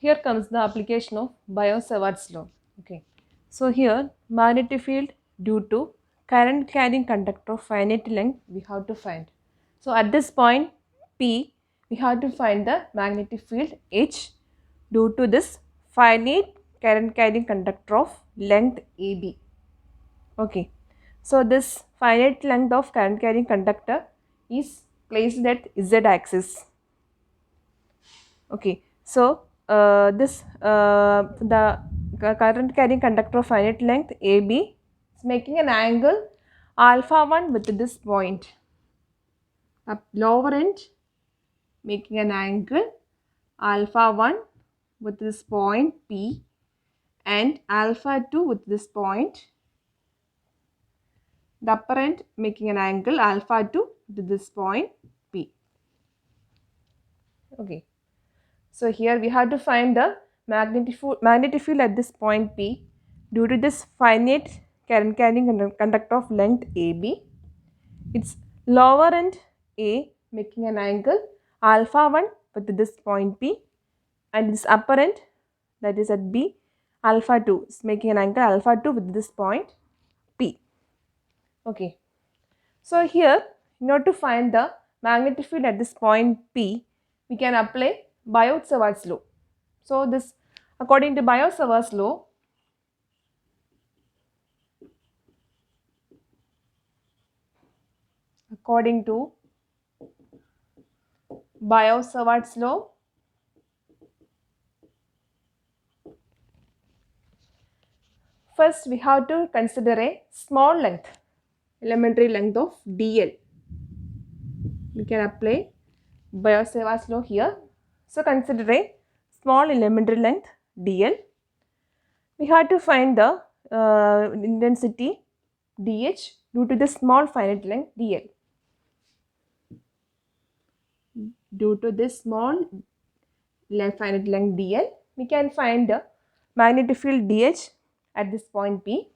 Here comes the application of Biot-Savart's law. Okay. So here magnetic field due to current carrying conductor of finite length we have to find. So at this point P we have to find the magnetic field H due to this finite current carrying conductor of length AB. Okay. So this finite length of current carrying conductor is placed at Z axis. Okay, so the current carrying conductor of finite length AB is making an angle alpha 1 with this point. Up lower end making an angle alpha 1 with this point P and alpha 2 with this point. The upper end making an angle alpha 2 with this point P. Okay. So here we have to find the magnetic field at this point P due to this finite current carrying conductor of length AB. Its lower end A making an angle alpha 1 with this point P and its upper end, that is at B, alpha 2 is making an angle alpha 2 with this point P. Okay. So here in order to find the magnetic field at this point P, we can apply Biot-Savart's law. So this, according to Biot-Savart's law, first we have to consider a small length, elementary length of dl. We can apply Biot-Savart's law here. So consider a small elementary length dl. We have to find the intensity dh due to the small finite length dl. Due to this small finite length dl, we can find the magnetic field dh at this point P,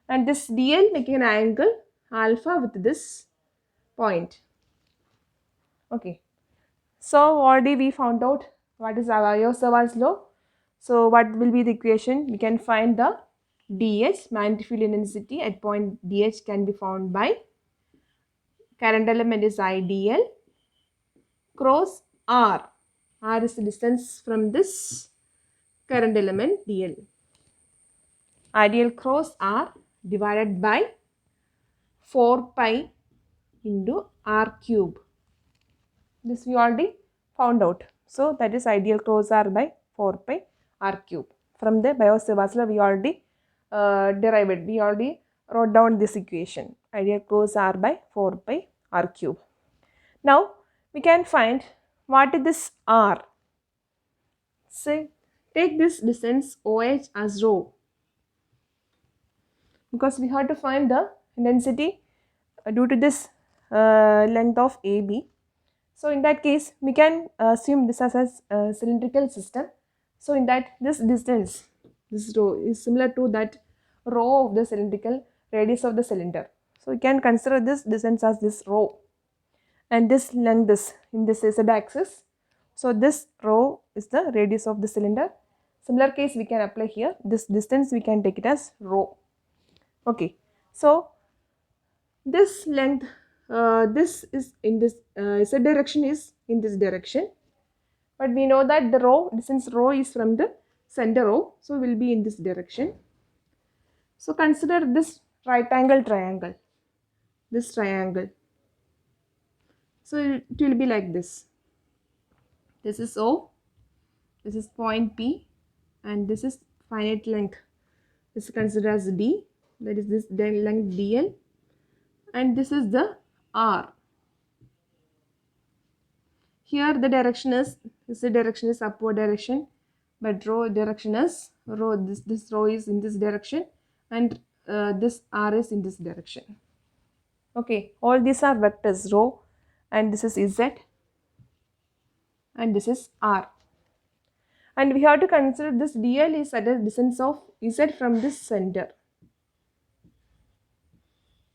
and this dl making an angle alpha with this point. Okay. So already we found out what is Biot-Savart's law. So what will be the equation? We can find the dh, magnetic field intensity at point dh can be found by current element is IDL cross R. R is the distance from this current element dl. IDL cross R divided by 4 pi into R cube. This we already found out. So that is IDL cross R by 4 pi R cube. From the Biot-Savart's law we already derived it. We already wrote down this equation. IDL cross R by 4 pi R cube. Now we can find what is this R. Say take this distance OH as rho, because we have to find the intensity due to this length of AB. So in that case we can assume this as a cylindrical system. So in that this distance, this rho is similar to that rho of the cylindrical radius of the cylinder. So we can consider this distance as this rho and this length is in this z axis. So this rho is the radius of the cylinder. Similar case we can apply here. This distance we can take it as rho. Okay. So this length, this is in this z direction is in this direction, but we know that the rho distance rho is from the center O, so will be in this direction. So consider this right angle triangle, this triangle. So it will be like this. This is O, this is point P, and this is finite length. This is considered as D, that is this length DL, and this is the R. Here the direction is, this direction is upward direction, but rho direction is rho, this rho is in this direction, and this R is in this direction. Okay, all these are vectors, rho, and this is Z, and this is R. And we have to consider this DL is at a distance of Z from this center.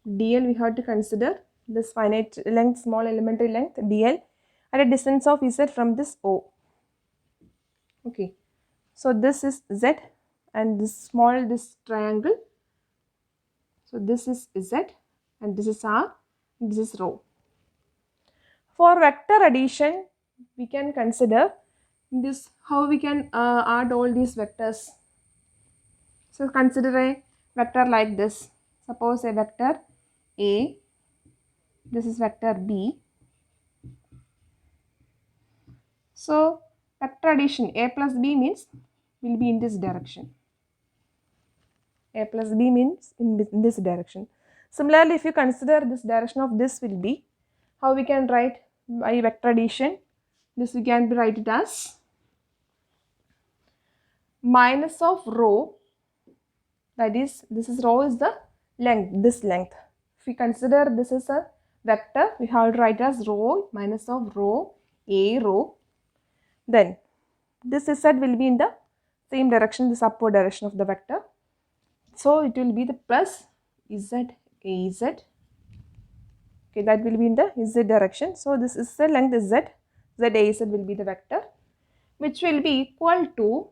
DL we have to consider this finite length, small elementary length DL at a distance of Z from this O. Okay. So this is Z and this triangle. So this is Z and this is R and this is rho. For vector addition, we can consider this how we can add all these vectors. So consider a vector like this. Suppose a vector A, this is vector B. So vector addition A plus B means will be in this direction. A plus B means in this direction. Similarly, if you consider this direction of this will be, how we can write by vector addition? This we can write it as minus of rho, that is, this is rho is the length, this length. If we consider this is a vector, we have to write as rho minus of rho A rho. Then this Z will be in the same direction, this upward direction of the vector. So it will be the plus Z AZ. Okay, that will be in the Z direction. So this is the length Z. Z AZ will be the vector, which will be equal to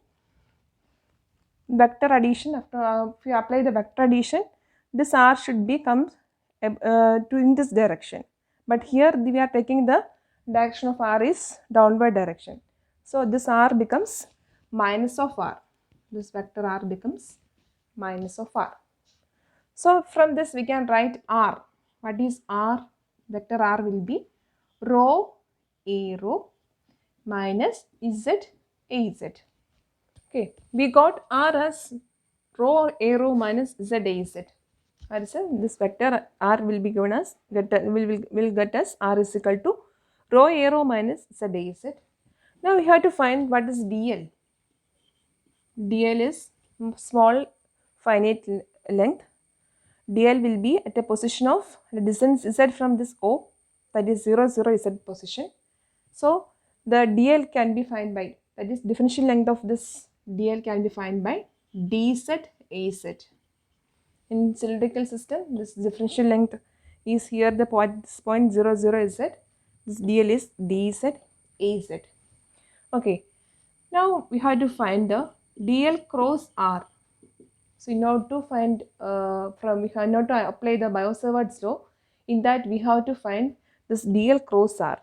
vector addition. After if you apply the vector addition, this R should be comes to in this direction. But here we are taking the direction of R is downward direction. So this R becomes minus of R. This vector R becomes minus of R. So from this we can write R. What is R? Vector R will be rho A rho minus Z AZ. Okay, we got R as rho A rho minus Z AZ. That is this vector R will be given as will get us R is equal to rho A rho minus Z AZ. Now we have to find what is DL. DL is small finite length. DL will be at a position of the distance Z from this O, that is 0, 0 Z position. So the DL can be found by, that is differential length of this DL can be found by dz az. In cylindrical system, this differential length is here the point, this point 0, 0 z. This DL is dz az. Okay, now we have to find the DL cross R. So in order to find we have to apply the Biot-Savart's law. In that we have to find this DL cross R.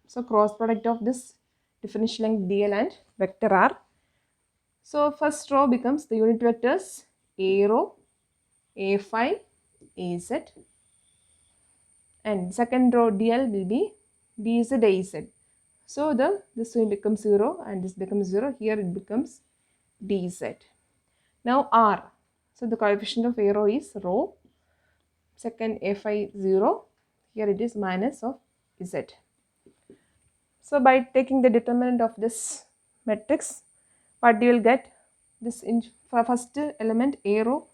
So cross product of this differential length DL and vector R. So first row becomes the unit vectors A rho, A phi, AZ, and second row DL will be DZ AZ. So this will become 0 and this becomes 0. Here it becomes DZ. Now R. So the coefficient of A rho is rho. Second A phi 0. Here it is minus of Z. So by taking the determinant of this matrix, what you will get? This in first element A rho,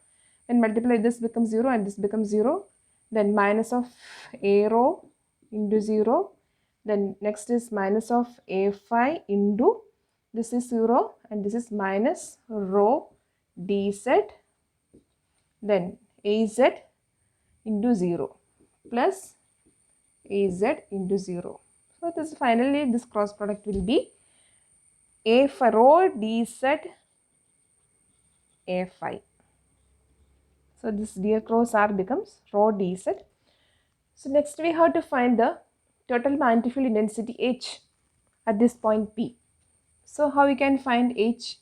when multiply this becomes 0 and this becomes 0. Then minus of A rho into 0. Then next is minus of A phi into, this is 0 and this is minus rho dz, then az into 0 plus az into 0. So this finally this cross product will be A phi rho dz A phi. So this DL cross R becomes rho dz. So next we have to find the total magnetic field intensity H at this point P. So how we can find H?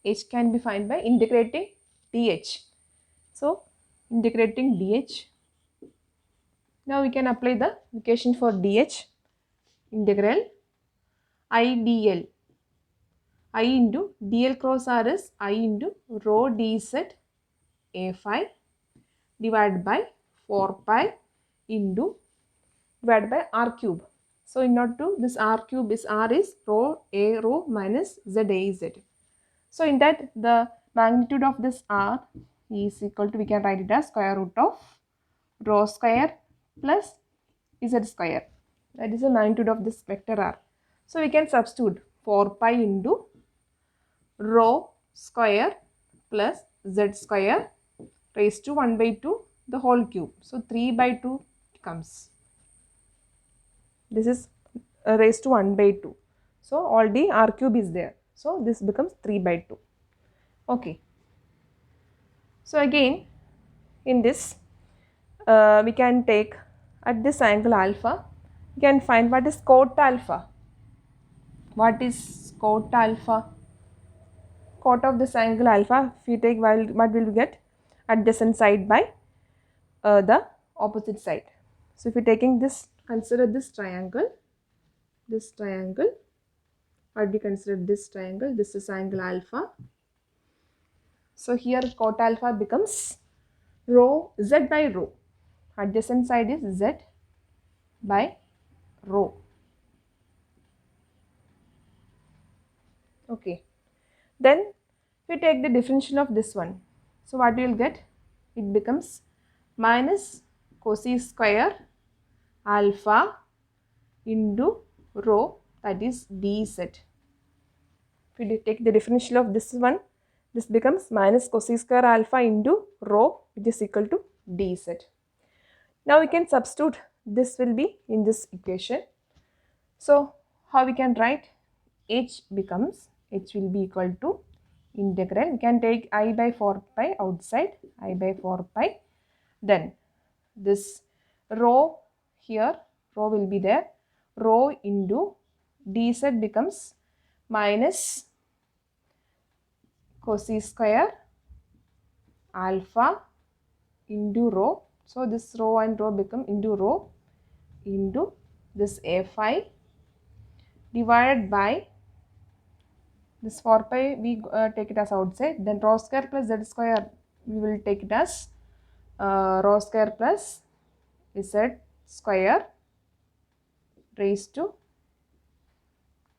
H can be found by integrating dH. So integrating dH. Now we can apply the equation for dH. Integral I dl. I into dl cross R is I into rho dz A phi divided by 4 pi into divided by R cube. So in order to this R cube is R is rho A rho minus Z AZ. So in that the magnitude of this R is equal to, we can write it as square root of rho square plus Z square. That is the magnitude of this vector R. So we can substitute 4 pi into rho square plus Z square raised to 1 by 2 the whole cube. So 3 by 2 comes. This is raised to 1 by 2. So already R cube is there. So this becomes 3 by 2. Okay. So again in this we can take at this angle alpha, we can find what is cot alpha. What is cot alpha? Cot of this angle alpha, if you take, what will we get? Adjacent side by the opposite side. So if you are taking this, consider this triangle, what we consider this triangle, this is angle alpha. So here cot alpha becomes rho, z by rho. Adjacent side is z by rho. Okay. Then if you take the differential of this one, so what you will get? It becomes minus cosine square alpha into rho, that is dz. If you take the differential of this one, this becomes minus cosine square alpha into rho, which is equal to dz. Now we can substitute, this will be in this equation. So how we can write? H will be equal to integral, we can take I by 4 pi outside, I by 4 pi, then this rho here, rho will be there, rho into dz becomes minus cosine square alpha into rho. So this rho and rho become into rho into this a phi divided by this 4 pi, we take it as outside, then rho square plus z square, we will take it as rho square plus z square raised to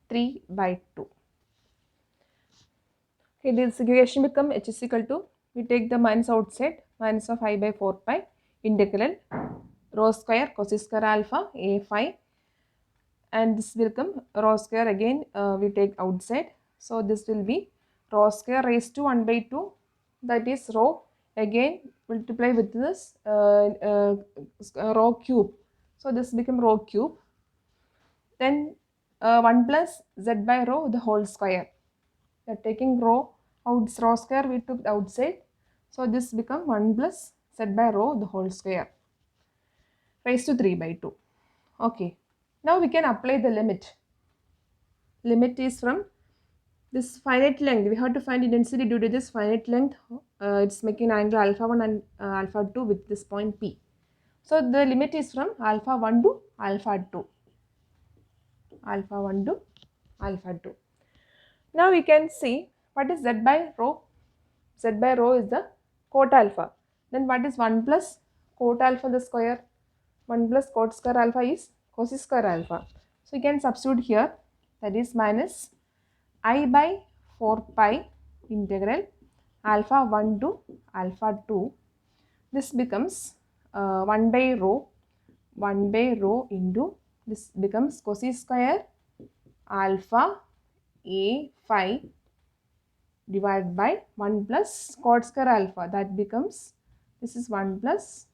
3 by 2. Okay, this equation become h is equal to, we take the minus outside, minus of I by 4 pi integral rho square cosine square alpha a phi, and this will come rho square again we take outside. So this will be rho square raised to 1 by 2, that is rho, again multiply with this rho cube. So this become rho cube. Then 1 plus z by rho the whole square. We are taking rho square, we took outside. So this become 1 plus z by rho the whole square raised to 3 by 2. Okay. Now we can apply the limit. Limit is from this finite length. We have to find the density due to this finite length. It's making angle alpha 1 and alpha 2 with this point P. So the limit is from alpha 1 to alpha 2. Alpha 1 to alpha 2. Now we can see what is z by rho. Z by rho is the cot alpha. Then what is 1 plus cot alpha the square? 1 plus cot square alpha is cosine square alpha. So you can substitute here, that is minus I by 4 pi integral alpha 1 to alpha 2. This becomes 1 by rho into, this becomes cosine square alpha a phi divided by 1 plus cot square alpha, that becomes, this is 1 plus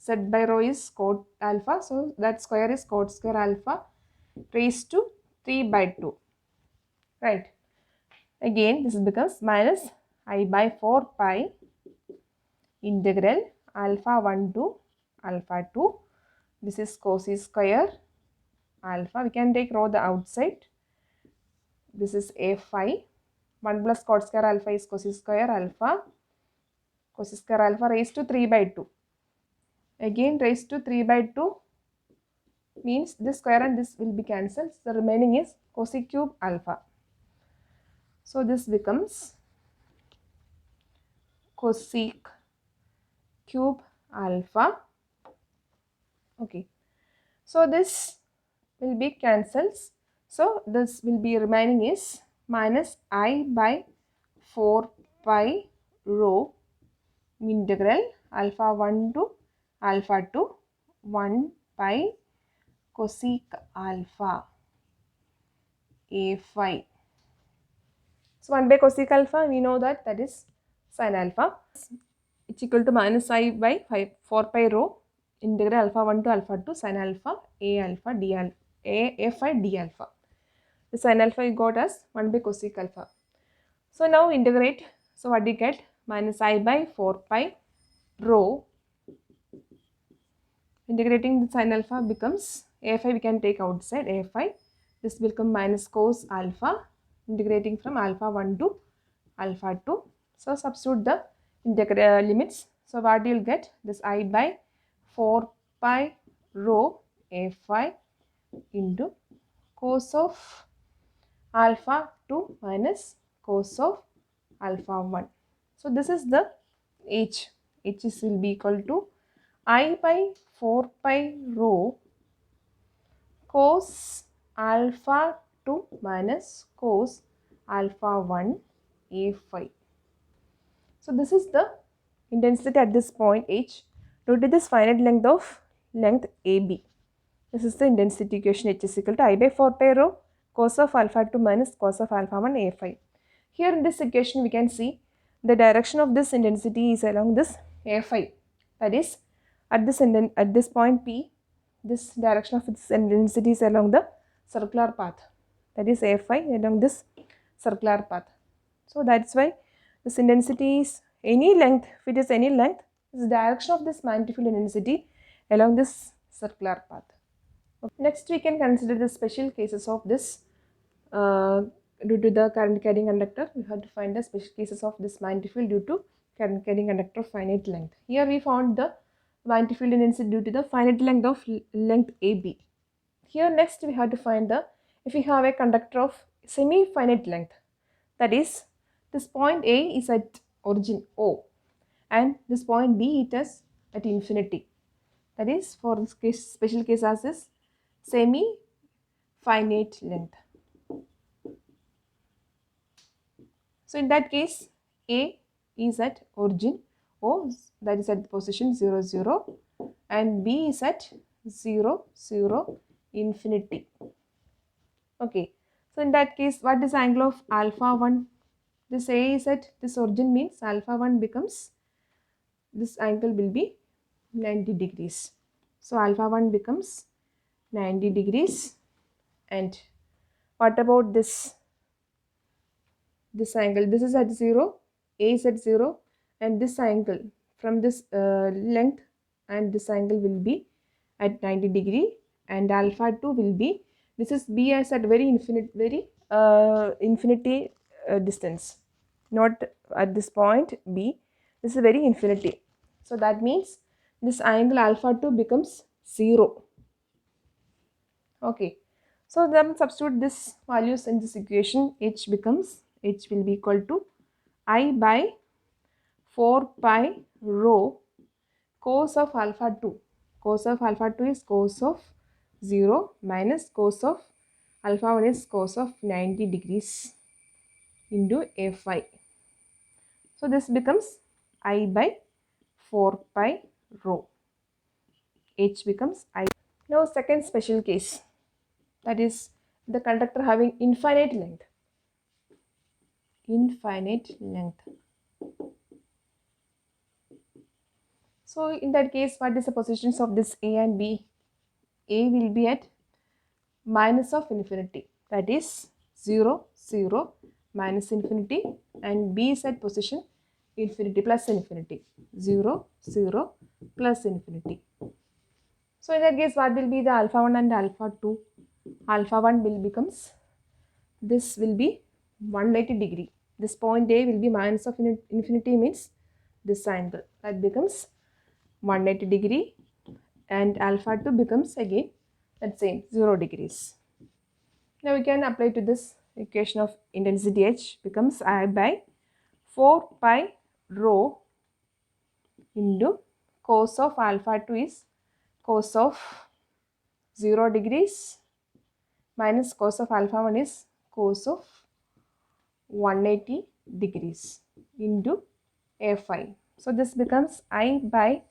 z by rho is cot alpha, so that square is cot square alpha raised to 3 by 2, right? Again this becomes minus I by 4 pi integral alpha 1 to alpha 2, this is cosine square alpha, we can take rho the outside, this is a phi, 1 plus cot square alpha is cosine square alpha raised to 3 by 2. Again raised to 3 by 2 means this square and this will be cancelled. The remaining is cosine cube alpha. So this becomes cosec cube alpha. Okay. So this will be cancelled. So this will be remaining is minus I by 4 pi rho integral alpha 1 to alpha 2 1 pi cosec alpha a phi. So 1 by cosec alpha, we know that is sin alpha. It's equal to minus I by 4 pi rho integral alpha 1 to alpha 2 sin alpha a alpha d alpha a phi d alpha. The sin alpha you got as 1 by cosec alpha. So now integrate. So what do you get? Minus I by 4 pi rho. Integrating the sin alpha becomes AFI, we can take outside AFI. This will become minus cos alpha. Integrating from alpha 1 to alpha 2. So substitute the limits. So what you will get? This I by 4 pi rho AFI into cos of alpha 2 minus cos of alpha 1. So this is the H. H is will be equal to I by 4 pi rho cos alpha 2 minus cos alpha 1 A5. So this is the intensity at this point H due to this finite length AB. This is the intensity equation. H is equal to I by 4 pi rho cos of alpha 2 minus cos of alpha 1 A5. Here in this equation we can see the direction of this intensity is along this A5. That is at this point P, this direction of its intensity is along the circular path. That is A5 along this circular path. So that's why this intensity is any length. If it is any length, this direction of this magnetic field intensity along this circular path. Next, we can consider the special cases of this. Due to the current carrying conductor, we have to find the special cases of this magnetic field due to current carrying conductor finite length. Here we found the magnetic field intensity due to the finite length of length AB. Here next we have to find the, if we have a conductor of semi-finite length, that is this point A is at origin O and this point B it is at infinity. That is for this case, special case as is semi-finite length. So in that case, A is at origin O, that is at position 0, 0 and B is at 0, 0, infinity. Okay. So in that case, what is angle of alpha 1? This A is at this origin means alpha 1 becomes, this angle will be 90 degrees. So alpha 1 becomes 90 degrees. And what about this angle? This is at 0, A is at 0 and this angle from this length and this angle will be at 90 degree and alpha 2 will be, this is B as at very infinity distance, not at this point B, this is very infinity. So that means this angle alpha 2 becomes 0. Okay. So then substitute this values in this equation. H will be equal to I by 4 pi rho cos of alpha 2. Cos of alpha 2 is cos of 0 minus cos of alpha 1 is cos of 90 degrees into A5. So this becomes I by 4 pi rho. H becomes I. Now second special case, that is the conductor having infinite length. Infinite length. So in that case, what is the positions of this A and B? A will be at minus of infinity, that is 0, 0, minus infinity, and B is at position infinity plus infinity, 0, 0, plus infinity. So in that case, what will be the alpha 1 and alpha 2? Alpha 1 will becomes, this will be 180 degree. This point A will be minus of infinity means this angle, that becomes 180 degree and alpha 2 becomes again that same 0 degrees. Now we can apply to this equation of intensity H becomes I by 4 pi rho into cos of alpha 2 is cos of 0 degrees minus cos of alpha 1 is cos of 180 degrees into A5. So this becomes I by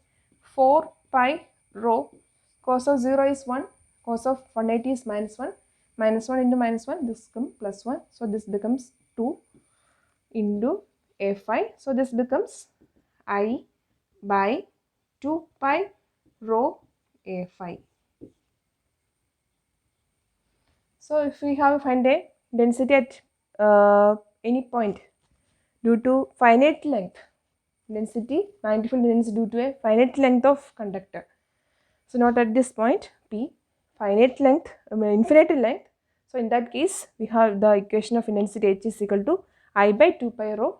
4 pi rho, cos of 0 is 1, cos of 180 is minus 1, minus 1 into minus 1, this becomes plus 1. So this becomes 2 into A5. So this becomes I by 2 pi rho A5. So if we have find a density at any point due to finite length, density, magnetic field density due to a finite length of conductor. So not at this point P, finite length, infinite length. So in that case, we have the equation of intensity H is equal to I by 2 pi rho